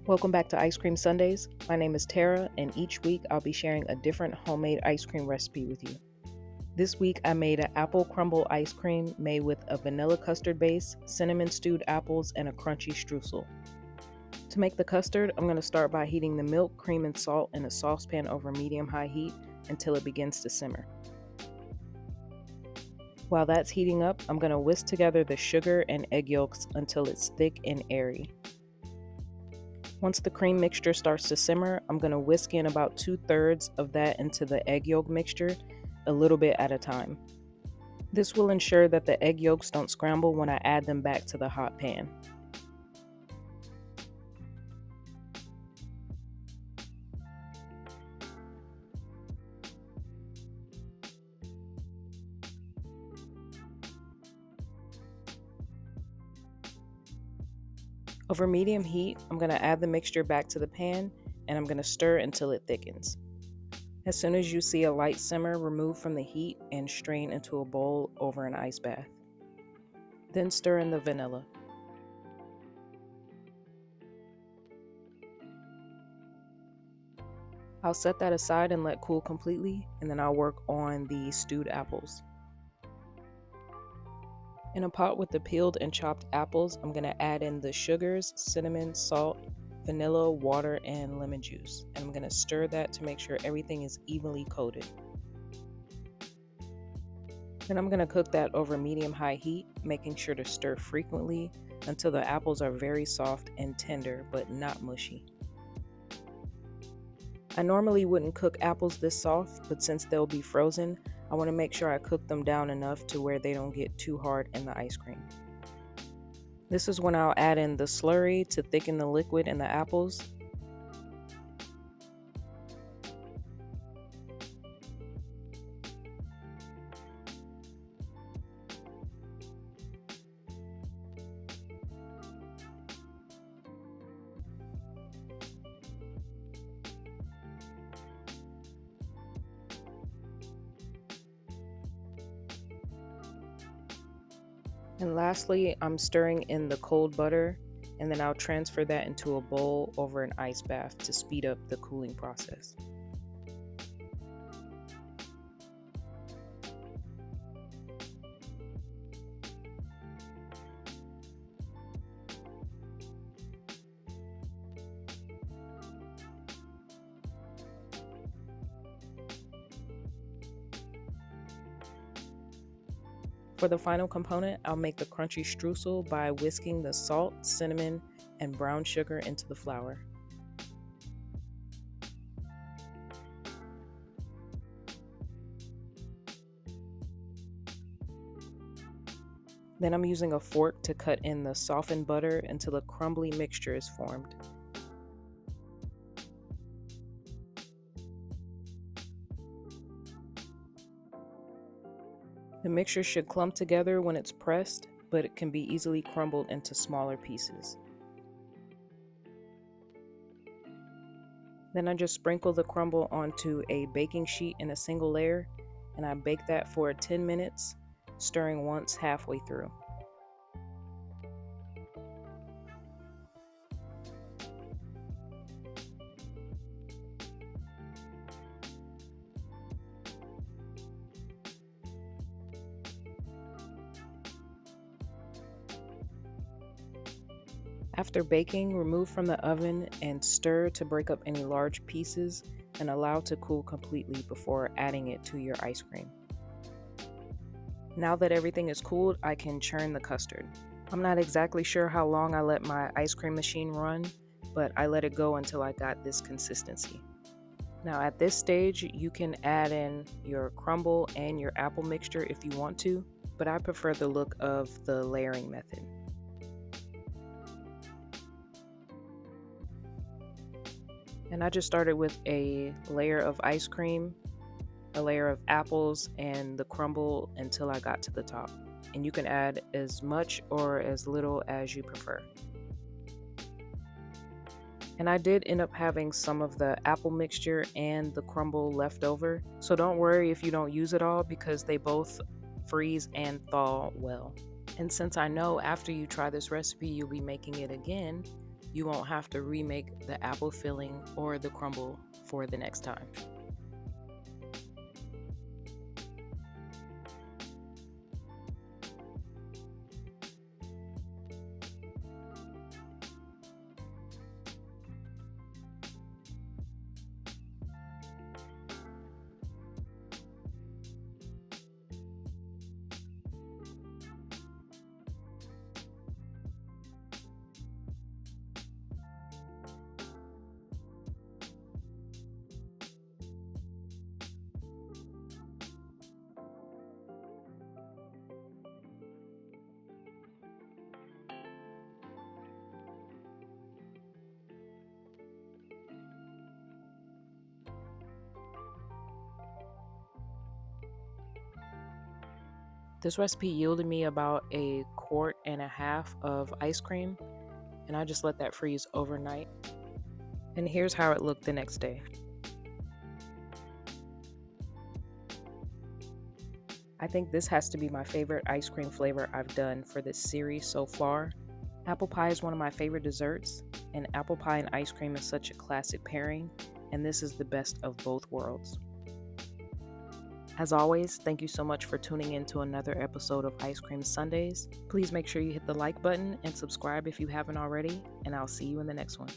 Welcome back to Ice Cream Sundays. My name is Tara, and each week I'll be sharing a different homemade ice cream recipe with you. This week I made an apple crumble ice cream made with a vanilla custard base, cinnamon stewed apples, and a crunchy streusel. To make the custard, I'm going to start by heating the milk, cream, and salt in a saucepan over medium-high heat until it begins to simmer. While that's heating up, I'm going to whisk together the sugar and egg yolks until it's thick and airy. Once the cream mixture starts to simmer, I'm going to whisk in about 2/3 of that into the egg yolk mixture, a little bit at a time. This will ensure that the egg yolks don't scramble when I add them back to the hot pan. Over medium heat, I'm going to add the mixture back to the pan and I'm going to stir until it thickens. As soon as you see a light simmer, remove from the heat and strain into a bowl over an ice bath. Then stir in the vanilla. I'll set that aside and let cool completely, and then I'll work on the stewed apples. In a pot with the peeled and chopped apples, I'm going to add in the sugars, cinnamon, salt, vanilla, water, and lemon juice. And I'm going to stir that to make sure everything is evenly coated. Then I'm going to cook that over medium-high heat, making sure to stir frequently until the apples are very soft and tender, but not mushy. I normally wouldn't cook apples this soft, but since they'll be frozen, I want to make sure I cook them down enough to where they don't get too hard in the ice cream. This is when I'll add in the slurry to thicken the liquid in the apples. And lastly, I'm stirring in the cold butter, and then I'll transfer that into a bowl over an ice bath to speed up the cooling process. For the final component, I'll make the crunchy streusel by whisking the salt, cinnamon, and brown sugar into the flour. Then I'm using a fork to cut in the softened butter until a crumbly mixture is formed. The mixture should clump together when it's pressed, but it can be easily crumbled into smaller pieces. Then I just sprinkle the crumble onto a baking sheet in a single layer, and I bake that for 10 minutes, stirring once halfway through. After baking, remove from the oven and stir to break up any large pieces and allow to cool completely before adding it to your ice cream. Now that everything is cooled, I can churn the custard. I'm not exactly sure how long I let my ice cream machine run, but I let it go until I got this consistency. Now at this stage, you can add in your crumble and your apple mixture if you want to, but I prefer the look of the layering method. And I just started with a layer of ice cream, a layer of apples, and the crumble until I got to the top. And you can add as much or as little as you prefer. And I did end up having some of the apple mixture and the crumble left over. So don't worry if you don't use it all, because they both freeze and thaw well. And since I know after you try this recipe you'll be making it again, You won't have to remake the apple filling or the crumble for the next time. This recipe yielded me about 1.5 quarts of ice cream, and I just let that freeze overnight. And here's how it looked the next day. I think this has to be my favorite ice cream flavor I've done for this series so far. Apple pie is one of my favorite desserts, and apple pie and ice cream is such a classic pairing, and this is the best of both worlds. As always, thank you so much for tuning in to another episode of Ice Cream Sundays. Please make sure you hit the like button and subscribe if you haven't already, and I'll see you in the next one.